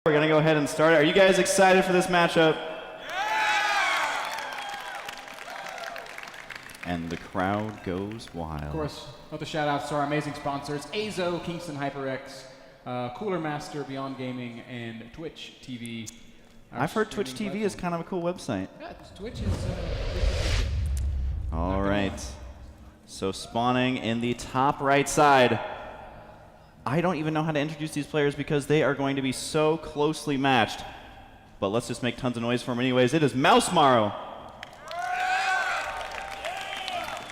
We're going to go ahead and start. Are you guys excited for this matchup? And the crowd goes wild. Of course, with the shout outs to our amazing sponsors, Azo, Kingston HyperX, Cooler Master, Beyond Gaming, and Twitch TV. I've heard Twitch TV is kind of a cool website. Yeah, Twitch is All right. So spawning in the top right side. I don't even know how to introduce these players because they are going to be so closely matched. But let's just make tons of noise for them anyways. It is Mouse Morrow.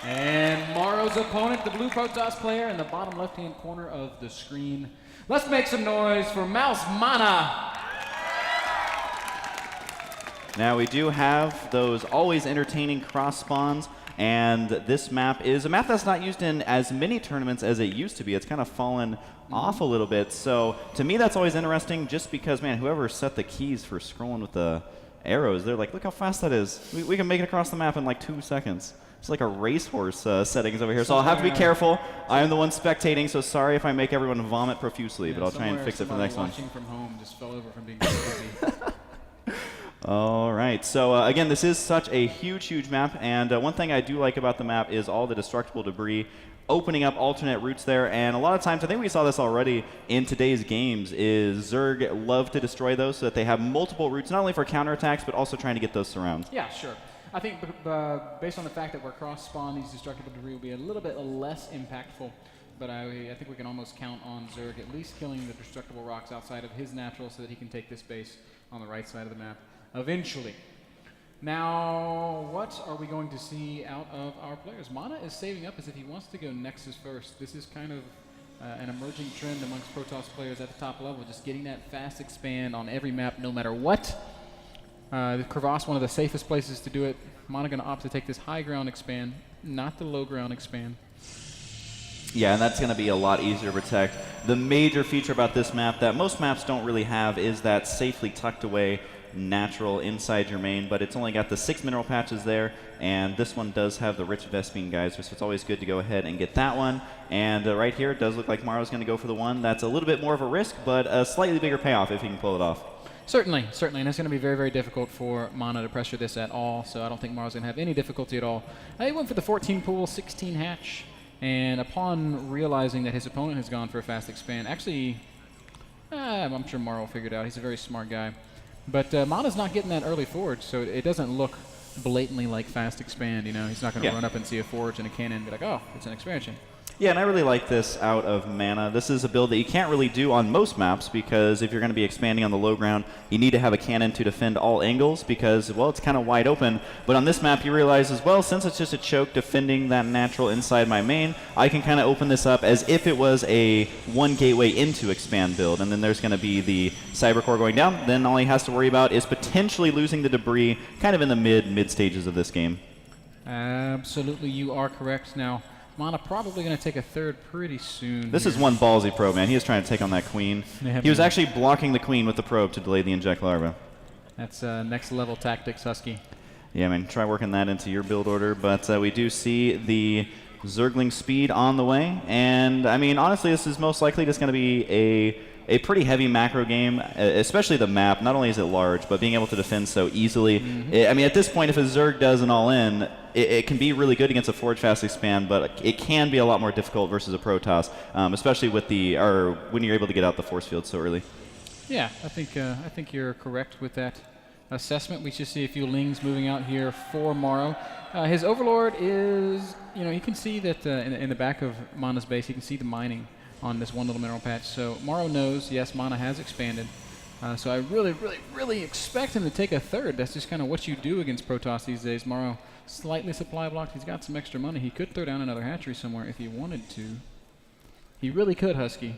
And Morrow's opponent, the blue Protoss player in the bottom left-hand corner of the screen. Let's make some noise for Mouse Mana. Now we do have those always entertaining cross spawns. And this map is a map that's not used in as many tournaments as it used to be. It's kind of fallen off a little bit. So to me, that's always interesting just because, man, whoever set the keys for scrolling with the arrows, they're like, look how fast that is. We can make it across the map in like 2 seconds. It's like a racehorse settings over here. So I'll have to be careful. I am the one spectating, so sorry if I make everyone vomit profusely, but I'll try and fix it for the next one. Watching from home just fell over from being busy. All right, so again, this is such a huge, huge map, and one thing I do like about the map is all the destructible debris opening up alternate routes there, and a lot of times, I think we saw this already in today's games, is Zerg love to destroy those so that they have multiple routes, not only for counterattacks, but also trying to get those surrounds. Yeah, sure. I think based on the fact that we're cross-spawn, these destructible debris will be a little bit less impactful, but I think we can almost count on Zerg at least killing the destructible rocks outside of his natural so that he can take this base on the right side of the map eventually. Now, what are we going to see out of our players? Mana is saving up as if he wants to go Nexus first. This is kind of an emerging trend amongst Protoss players at the top level, just getting that fast expand on every map no matter what. The Crevasse, one of the safest places to do it. Mana going to opt to take this high ground expand, not the low ground expand. Yeah, and that's going to be a lot easier to protect. The major feature about this map that most maps don't really have is that safely tucked away natural inside your main, but it's only got the 6 mineral patches there, and this one does have the rich Vespene geyser, so it's always good to go ahead and get that one. And right here, it does look like Morrow's going to go for the one that's a little bit more of a risk, but a slightly bigger payoff if he can pull it off. Certainly, certainly, and it's going to be very, very difficult for Mana to pressure this at all, so I don't think Morrow's going to have any difficulty at all. He went for the 14 pool, 16 hatch, and upon realizing that his opponent has gone for a fast expand, actually, I'm sure Morrow figured out. He's a very smart guy. But Mana's not getting that early forge, so it doesn't look blatantly like fast expand. You know, he's not going to run up and see a forge and a cannon and be like, oh, it's an expansion. Yeah, and I really like this out of Mana. This is a build that you can't really do on most maps because if you're going to be expanding on the low ground, you need to have a cannon to defend all angles because, well, it's kind of wide open. But on this map, you realize as well, since it's just a choke defending that natural inside my main, I can kind of open this up as if it was a one gateway into expand build. And then there's going to be the cyber core going down. Then all he has to worry about is potentially losing the debris kind of in the mid stages of this game. Absolutely, you are correct. Now, Mana probably going to take a third pretty soon. This is one ballsy probe, man. He is trying to take on that queen. He was actually blocking the queen with the probe to delay the inject larva. That's next level tactics, Husky. Yeah, man. Try working that into your build order. But we do see the Zergling speed on the way. And, I mean, honestly, this is most likely just going to be a pretty heavy macro game, especially the map. Not only is it large, but being able to defend so easily. I mean, at this point, if a Zerg does an all-in, it can be really good against a Forge Fast Expand, but it can be a lot more difficult versus a Protoss, especially with when you're able to get out the force field so early. Yeah, I think you're correct with that assessment. We should see a few Lings moving out here for Morrow. His Overlord is, you know, you can see that in the back of Mana's base, you can see the mining on this one little mineral patch. So Morrow knows, yes, Mana has expanded. So I really, really, really expect him to take a third. That's just kind of what you do against Protoss these days. Morrow slightly supply blocked. He's got some extra money. He could throw down another hatchery somewhere if he wanted to. He really could, Husky.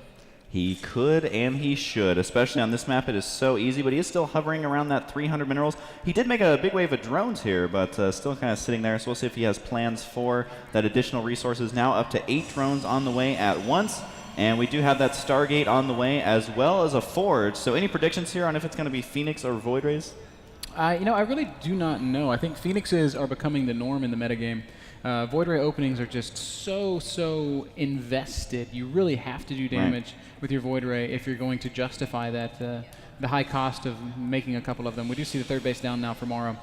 He could and he should, especially on this map. It is so easy, but he is still hovering around that 300 minerals. He did make a big wave of drones here, but still kind of sitting there. So we'll see if he has plans for that additional resources. Now up to 8 drones on the way at once. And we do have that Stargate on the way as well as a Forge. So any predictions here on if it's going to be Phoenix or Void Rays? You know, I really do not know. I think Phoenixes are becoming the norm in the metagame. Void Ray openings are just so invested. You really have to do damage with your Void Ray if you're going to justify that the high cost of making a couple of them. We do see the third base down now for Morrow.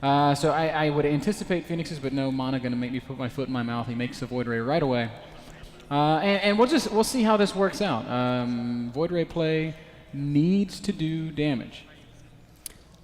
So I would anticipate Phoenixes, but no, Mana going to make me put my foot in my mouth. He makes the Void Ray right away. And we'll see how this works out. Void Ray play needs to do damage.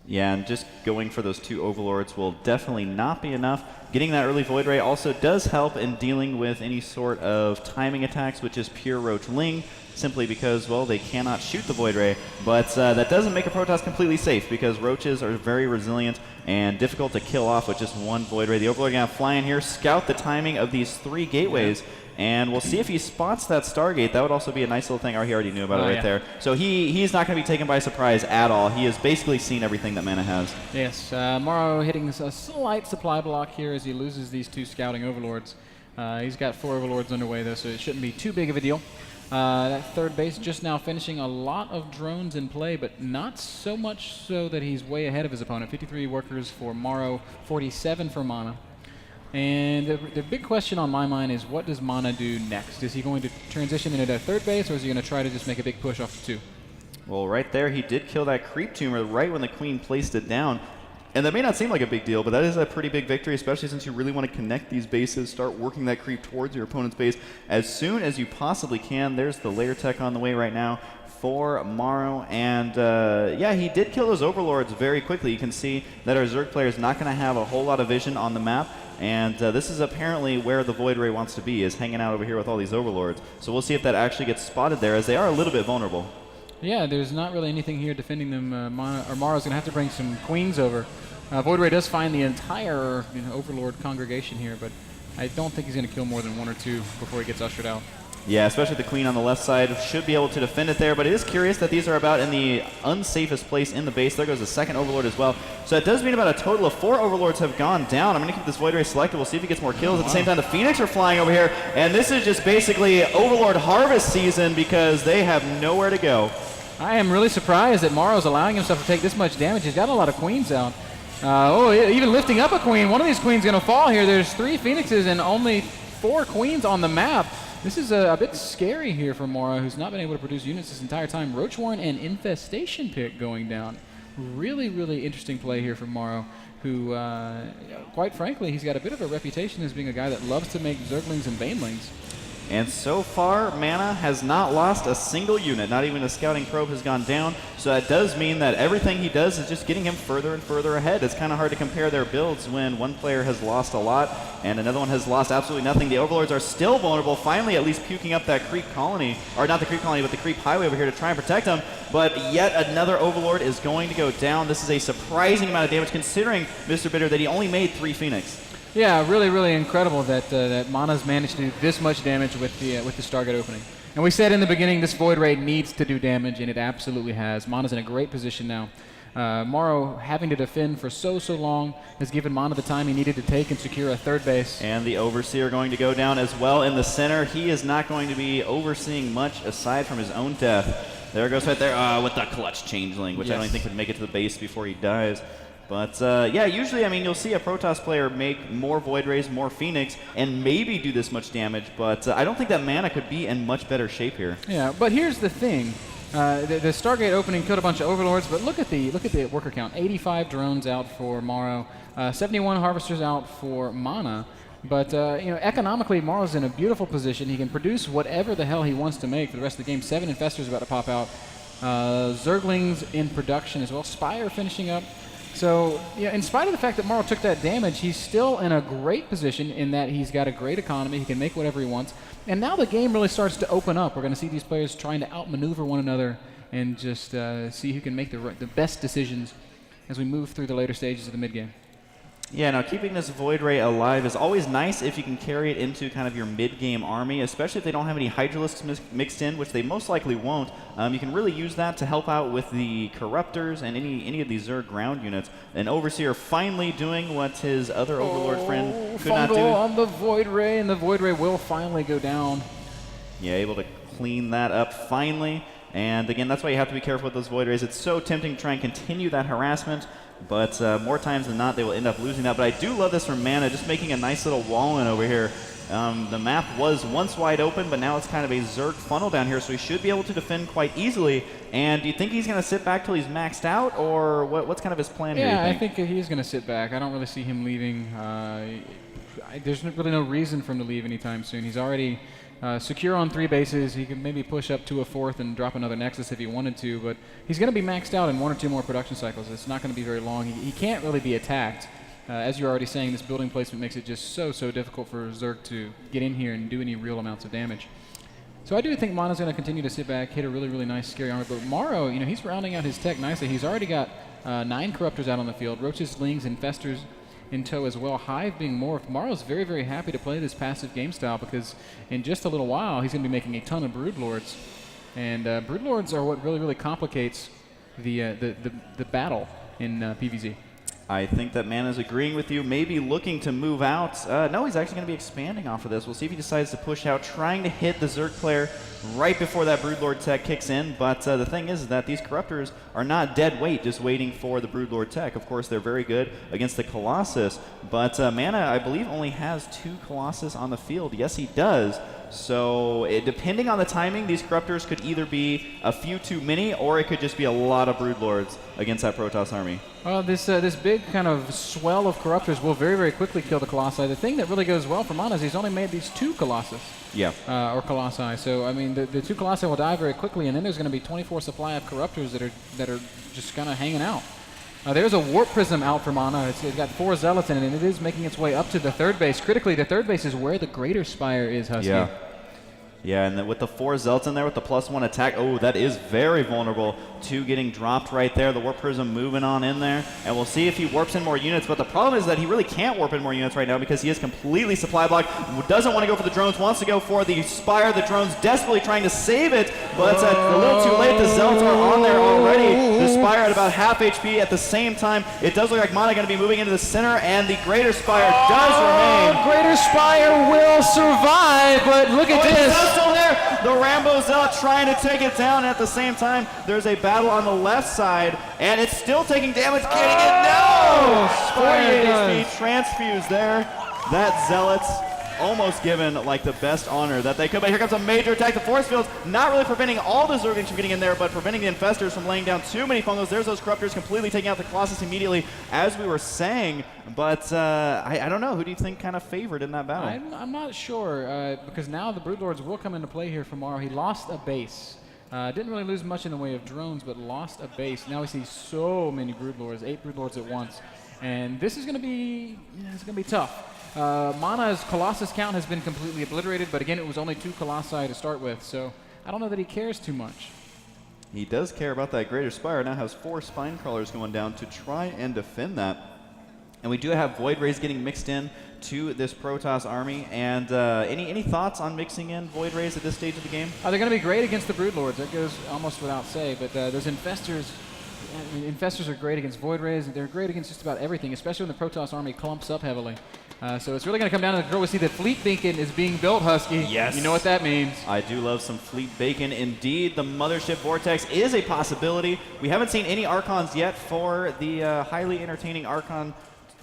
Yeah, and just going for those 2 Overlords will definitely not be enough. Getting that early Void Ray also does help in dealing with any sort of timing attacks, which is pure Roach-ling, simply because, well, they cannot shoot the Void Ray. But that doesn't make a Protoss completely safe, because Roaches are very resilient and difficult to kill off with just 1 Void Ray. The Overlord going to fly in here, scout the timing of these 3 gateways, and we'll see if he spots that Stargate. That would also be a nice little thing. He already knew about it right there. So he's not going to be taken by surprise at all. He has basically seen everything that Mana has. Yes, Morrow hitting a slight supply block here as he loses these 2 scouting Overlords. He's got 4 Overlords underway, though, so it shouldn't be too big of a deal. That third base just now finishing, a lot of drones in play, but not so much so that he's way ahead of his opponent. 53 workers for Morrow, 47 for Mana. And the big question on my mind is, what does Mana do next? Is he going to transition into that third base, or is he going to try to just make a big push off the 2? Well, right there, he did kill that creep tumor right when the Queen placed it down. And that may not seem like a big deal, but that is a pretty big victory, especially since you really want to connect these bases, start working that creep towards your opponent's base as soon as you possibly can. There's the layer tech on the way right now for Morrow, and yeah, he did kill those Overlords very quickly. You can see that our Zerg player is not going to have a whole lot of vision on the map, and this is apparently where the Void Ray wants to be, is hanging out over here with all these Overlords. So we'll see if that actually gets spotted there, as they are a little bit vulnerable. Yeah, there's not really anything here defending them. Morrow's going to have to bring some Queens over. Void Ray does find the entire Overlord congregation here, but I don't think he's going to kill more than 1 or 2 before he gets ushered out. Yeah, especially the Queen on the left side should be able to defend it there, but it is curious that these are about in the unsafest place in the base. There goes the second Overlord as well. So that does mean about a total of 4 Overlords have gone down. I'm going to keep this Void Ray selected. We'll see if he gets more kills. At the same time, the Phoenix are flying over here, and this is just basically Overlord harvest season because they have nowhere to go. I am really surprised that Morrow's allowing himself to take this much damage. He's got a lot of Queens out. Even lifting up a Queen. One of these Queens going to fall here. There's 3 Phoenixes and only 4 Queens on the map. This is a bit scary here for Morrow, who's not been able to produce units this entire time. Roachwarren and Infestation Pick going down. Really, really interesting play here from Morrow, who, quite frankly, he's got a bit of a reputation as being a guy that loves to make Zerglings and Banelings. And so far, Mana has not lost a single unit. Not even a scouting probe has gone down. So that does mean that everything he does is just getting him further and further ahead. It's kind of hard to compare their builds when one player has lost a lot and another one has lost absolutely nothing. The Overlords are still vulnerable, finally at least puking up that creep colony. Or not the creep colony, but the creep highway over here to try and protect them. But yet another Overlord is going to go down. This is a surprising amount of damage considering, Mr. Bitter, that he only made 3 Phoenix. Yeah, really, really incredible that that Mana's managed to do this much damage with the Stargate opening. And we said in the beginning this Void Ray needs to do damage, and it absolutely has. Mana's in a great position now. Morrow, having to defend for so long, has given Mana the time he needed to take and secure a third base. And the Overseer going to go down as well in the center. He is not going to be overseeing much aside from his own death. There goes right there with the clutch changeling, which I don't think could make it to the base before he dies. But, yeah, usually, I mean, you'll see a Protoss player make more Void Rays, more Phoenix, and maybe do this much damage, but I don't think that Mana could be in much better shape here. Yeah, but here's the thing. The Stargate opening killed a bunch of Overlords, but look at the worker count. 85 drones out for Morrow, 71 Harvesters out for Mana. But, economically, Morrow's in a beautiful position. He can produce whatever the hell he wants to make for the rest of the game. 7 Infestors about to pop out. Zerglings in production as well. Spire finishing up. So, in spite of the fact that Morrow took that damage, he's still in a great position in that he's got a great economy. He can make whatever he wants. And now the game really starts to open up. We're going to see these players trying to outmaneuver one another and just see who can make the best decisions as we move through the later stages of the mid-game. Yeah, now keeping this Void Ray alive is always nice if you can carry it into kind of your mid-game army, especially if they don't have any Hydralisks mixed in, which they most likely won't. You can really use that to help out with the Corruptors and any of these Zerg ground units. And Overseer finally doing what his other Overlord friend could not do. On the Void Ray, and the Void Ray will finally go down. Yeah, able to clean that up finally. And again, that's why you have to be careful with those Void Rays. It's so tempting to try and continue that harassment, but more times than not, they will end up losing that. But I do love this from Mana, just making a nice little wall in over here The map was once wide open, but now it's kind of a Zerg funnel down here, so he should be able to defend quite easily. And do you think he's going to sit back till he's maxed out, or what's kind of his plan here? Yeah, I think he's going to sit back. I don't really see him leaving. There's really no reason for him to leave anytime soon. He's already secure on 3 bases. He can maybe push up to a 4th and drop another Nexus if he wanted to, but he's going to be maxed out in 1 or 2 more production cycles. It's not going to be very long. He can't really be attacked. As you're already saying, this building placement makes it just so difficult for Zerg to get in here and do any real amounts of damage. So I do think Mana's going to continue to sit back, hit a really nice scary armor, but Morrow, you know, he's rounding out his tech nicely. He's already got 9 Corruptors out on the field, Roaches, Lings, Infestors in tow as well. Hive being morphed. Morrow's very happy to play this passive game style because in just a little while he's going to be making a ton of Broodlords, and Broodlords are what really complicates the battle in PvZ. I think that Mana's agreeing with you, maybe looking to move out. No, he's actually going to be expanding off of this. We'll see if he decides to push out, trying to hit the Zerg player right before that Broodlord tech kicks in. But the thing is that these Corruptors are not dead weight, just waiting for the Broodlord tech. Of course, they're very good against the Colossus, but Mana, I believe, only has 2 Colossus on the field. Yes, he does. So depending on the timing, these Corruptors could either be a few too many, or it could just be a lot of Broodlords against that Protoss army. Well, this big kind of swell of Corruptors will very quickly kill the Colossi. The thing that really goes well for Mana is he's only made these 2 Colossus. Yeah. Or Colossi. So, I mean, the 2 Colossi will die very quickly, and then there's going to be 24 supply of Corruptors that are just kind of hanging out. There's a Warp Prism out for Mana. It's got 4 Zealots in it, and it is making its way up to the 3rd base. Critically, the 3rd base is where the Greater Spire is, Husky. Yeah. Yeah, and with the 4 Zealots in there with the +1 attack, oh, that is very vulnerable to getting dropped right there. The Warp Prism moving on in there, and we'll see if he warps in more units, but the problem is that he really can't warp in more units right now because he is completely supply blocked, doesn't want to go for the drones, wants to go for the Spire. The drones desperately trying to save it, but a little too late. The Zealots are on there already. The Spire at about half HP at the same time. It does look like Mana going to be moving into the center, and the Greater Spire does remain. Greater Spire will survive, but look at this. Still there. The Rambo Zealot trying to take it down. At the same time, there's a battle on the left side, and it's still taking damage. Getting it. No! 48 HP transfuse there. That Zealot's almost given like the best honor that they could. But here comes a major attack. The force field's not really preventing all the Zerglings from getting in there, but preventing the Infestors from laying down too many fungos. There's those Corruptors completely taking out the Colossus immediately, as we were saying. But I don't know. Who do you think kind of favored in that battle? I'm not sure, because now the Broodlords will come into play here for Morrow. He lost a base. Didn't really lose much in the way of drones, but lost a base. Now we see so many Broodlords, 8 Broodlords at once. And this is going to be, it's going to be tough. Mana's Colossus count has been completely obliterated, but again, it was only 2 Colossi to start with, so I don't know that he cares too much. He does care about that Greater Spire. Now has 4 Spine Crawlers going down to try and defend that. And we do have Void Rays getting mixed in to this Protoss army. And any thoughts on mixing in Void Rays at this stage of the game? They're going to be great against the Broodlords. That goes almost without say, but those Infestors... I mean, Infestors are great against Void Rays. They're great against just about everything, especially when the Protoss army clumps up heavily. So it's really going to come down to the girl. We see that Fleet Beacon is being built, Husky. Yes. You know what that means. I do love some Fleet Bacon. Indeed, the Mothership Vortex is a possibility. We haven't seen any Archons yet for the highly entertaining Archon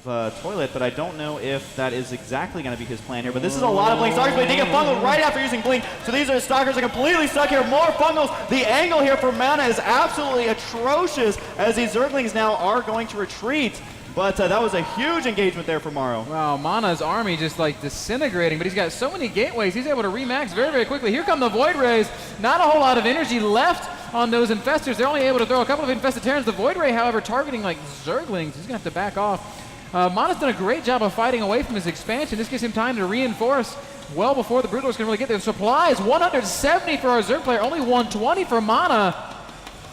toilet, but I don't know if that is exactly going to be his plan here. But this is a lot of Blink Stalkers, but he did get fungled right after using Blink. So these are Stalkers are completely stuck here. More fungals. The angle here for Mana is absolutely atrocious as these Zerglings now are going to retreat. But that was a huge engagement there for Morrow. Wow, Mana's army just like disintegrating, but he's got so many gateways. He's able to remax very quickly. Here come the Void Rays. Not a whole lot of energy left on those Infestors. They're only able to throw a couple of Infested Terrans. The Void Ray, however, targeting like Zerglings. He's going to have to back off. Mana's done a great job of fighting away from his expansion. This gives him time to reinforce well before the Broodlords can really get there. Supplies, 170 for our Zerg player, only 120 for Mana.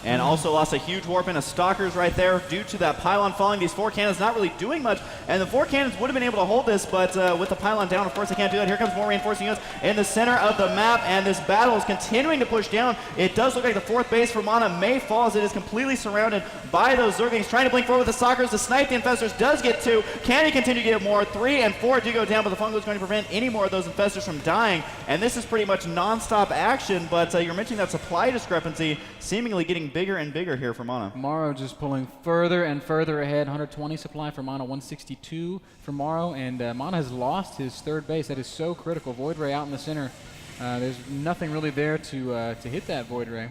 And also lost a huge warp in of Stalkers right there due to that pylon falling. These 4 cannons not really doing much, and the 4 cannons would have been able to hold this, but with the pylon down, of course they can't do that. Here comes more reinforcing units in the center of the map, and this battle is continuing to push down. It does look like the 4th base for Mana may fall as it is completely surrounded by those Zerglings. Trying to blink forward with the Stalkers. The snipe the Infestors does get 2. Can he continue to get more? 3 and 4 do go down, but the fungo is going to prevent any more of those Infestors from dying, and this is pretty much non-stop action, but you're mentioning that supply discrepancy seemingly getting bigger and bigger here for Mana. Morrow just pulling further and further ahead. 120 supply for Mana, 162 for Morrow, and Mana has lost his third base. That is so critical. Void Ray out in the center. There's nothing really there to hit that Void Ray.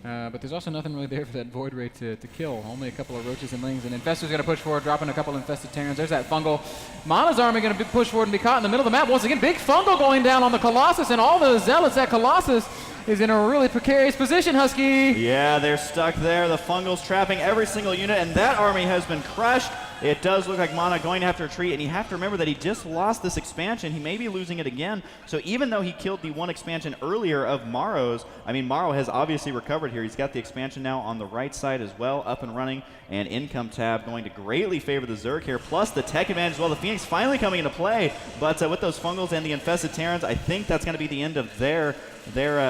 But there's also nothing really there for that Void Ray to kill. Only a couple of roaches and lings. And Infestor's going to push forward, dropping a couple Infested Terrans. There's that Fungal. Mana's army going to push forward and be caught in the middle of the map. Once again, big Fungal going down on the Colossus, and all the Zealots at Colossus is in a really precarious position, Husky. Yeah, they're stuck there. The Fungal's trapping every single unit, and that army has been crushed. It does look like Mana going to have to retreat, and you have to remember that he just lost this expansion. He may be losing it again. So even though he killed the one expansion earlier of Morrow's, I mean, Morrow has obviously recovered here. He's got the expansion now on the right side as well, up and running, and income tab going to greatly favor the Zerg here, plus the tech advantage as well. The Phoenix finally coming into play, but with those Fungals and the Infested Terrans, I think that's going to be the end of their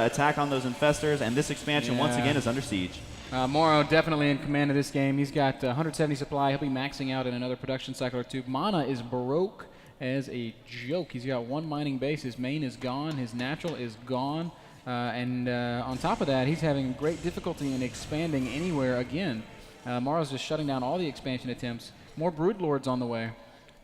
attack on those Infestors, and this expansion once again is under siege. Morrow definitely in command of this game. He's got 170 supply. He'll be maxing out in another production cycle or two. Mana is broke as a joke. He's got one mining base. His main is gone. His natural is gone. And on top of that, he's having great difficulty in expanding anywhere again. Morrow's just shutting down all the expansion attempts. More Broodlords on the way.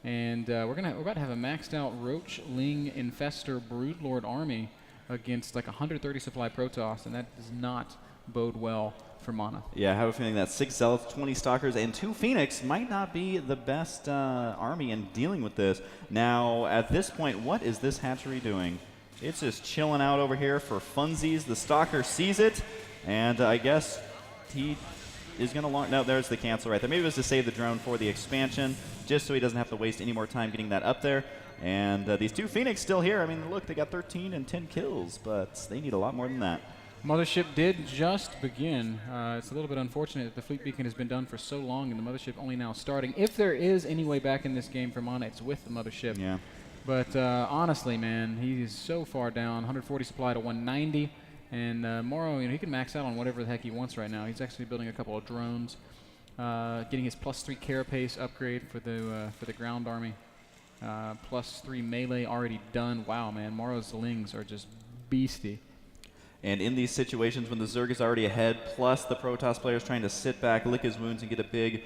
And we're about to have a maxed out Roach, Ling, Infestor, Broodlord army against like 130 supply Protoss, and that does not bode well for Mana. Yeah, I have a feeling that 6 Zealots, 20 Stalkers, and 2 Phoenix might not be the best army in dealing with this. Now, at this point, what is this hatchery doing? It's just chilling out over here for funsies. The Stalker sees it, and I guess he is going to launch. No, there's the cancel right there. Maybe it was to save the drone for the expansion, just so he doesn't have to waste any more time getting that up there. And these 2 Phoenix still here. I mean, look, they got 13 and 10 kills, but they need a lot more than that. Mothership did just begin. It's a little bit unfortunate that the fleet beacon has been done for so long and the Mothership only now starting. If there is any way back in this game for Mana, it's with the Mothership. Yeah. But honestly, man, he is so far down. 140 supply to 190. And Morrow, you know, he can max out on whatever the heck he wants right now. He's actually building a couple of drones, getting his +3 carapace upgrade for the ground army. +3 melee already done. Wow, man, Morrow's Lings are just beastie. And in these situations when the Zerg is already ahead, plus the Protoss players trying to sit back, lick his wounds, and get a big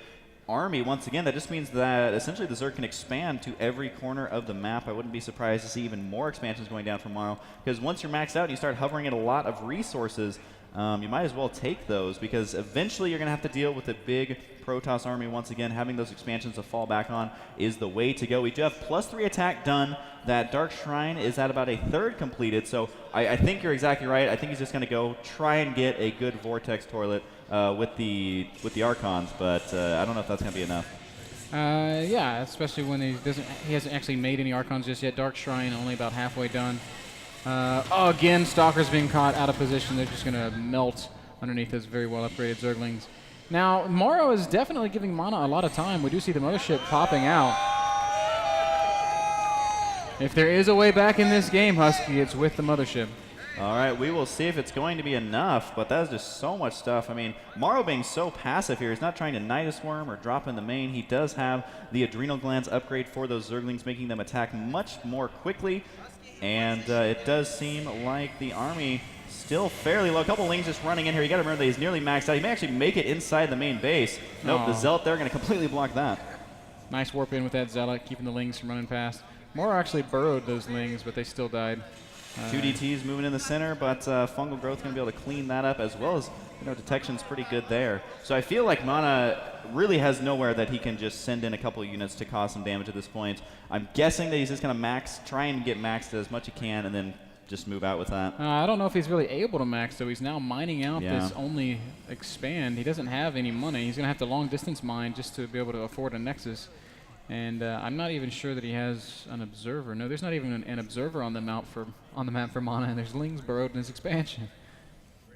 army, once again, that just means that essentially the Zerg can expand to every corner of the map. I wouldn't be surprised to see even more expansions going down from Morrow, because once you're maxed out and you start hovering at a lot of resources, you might as well take those, because eventually you're going to have to deal with a big Protoss army once again. Having those expansions to fall back on is the way to go. We do have +3 attack done. That Dark Shrine is at about a third completed, so I think you're exactly right. I think he's just going to go try and get a good Vortex Toilet with the Archons, but I don't know if that's going to be enough. Yeah, especially when he hasn't actually made any Archons just yet. Dark Shrine only about halfway done. Again, Stalker's being caught out of position. They're just going to melt underneath those very well upgraded Zerglings. Now, Morrow is definitely giving Mana a lot of time. We do see the Mothership popping out. If there is a way back in this game, Husky, it's with the Mothership. All right, we will see if it's going to be enough, but that is just so much stuff. I mean, Morrow being so passive here, he's not trying to Nidus Worm or drop in the main. He does have the Adrenal Glands upgrade for those Zerglings, making them attack much more quickly. And it does seem like the army still fairly low. A couple Lings just running in here. You got to remember that he's nearly maxed out. He may actually make it inside the main base. Nope, the Zealot there going to completely block that. Nice warp in with that Zealot, keeping the Lings from running past. Morrow actually burrowed those Lings, but they still died. 2 DTs moving in the center, but Fungal Growth going to be able to clean that up, as well as, you know, detection's pretty good there. So I feel like Mana really has nowhere that he can just send in a couple of units to cause some damage at this point. I'm guessing that he's just going to try and get maxed as much as he can, and then just move out with that. I don't know if he's really able to max, though. He's now mining out this only expand. He doesn't have any money. He's going to have to long distance mine just to be able to afford a Nexus. And I'm not even sure that he has an observer. No, there's not even an observer on the map for Mana, and there's Lings burrowed in his expansion.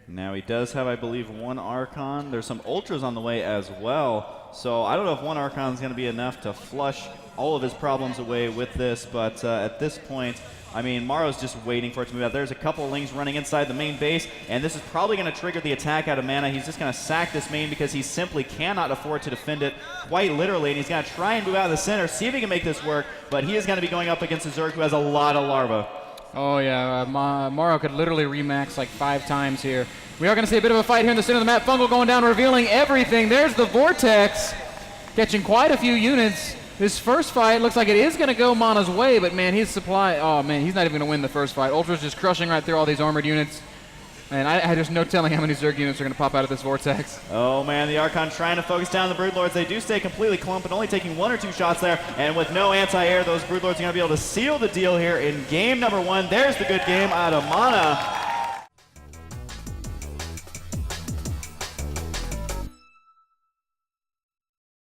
Now he does have, I believe, 1 Archon. There's some Ultras on the way as well. So I don't know if 1 Archon is going to be enough to flush all of his problems away with this, but at this point, I mean, Morrow's just waiting for it to move out. There's a couple of Lings running inside the main base, and this is probably going to trigger the attack out of Mana. He's just going to sack this main because he simply cannot afford to defend it, quite literally, and he's going to try and move out of the center, see if he can make this work, but he is going to be going up against a Zerg who has a lot of larvae. Oh, yeah. Morrow could literally remax like 5 times here. We are going to see a bit of a fight here in the center of the map. Fungal going down, revealing everything. There's the Vortex, catching quite a few units. This first fight looks like it is going to go Mana's way, but man, his supply, oh man, he's not even going to win the first fight. Ultra's just crushing right through all these armored units. And there's no telling how many Zerg units are going to pop out of this Vortex. Oh man, the Archon trying to focus down the Broodlords. They do stay completely clumped and only taking 1 or 2 shots there. And with no anti-air, those Broodlords are going to be able to seal the deal here in game number 1. There's the good game out of Mana.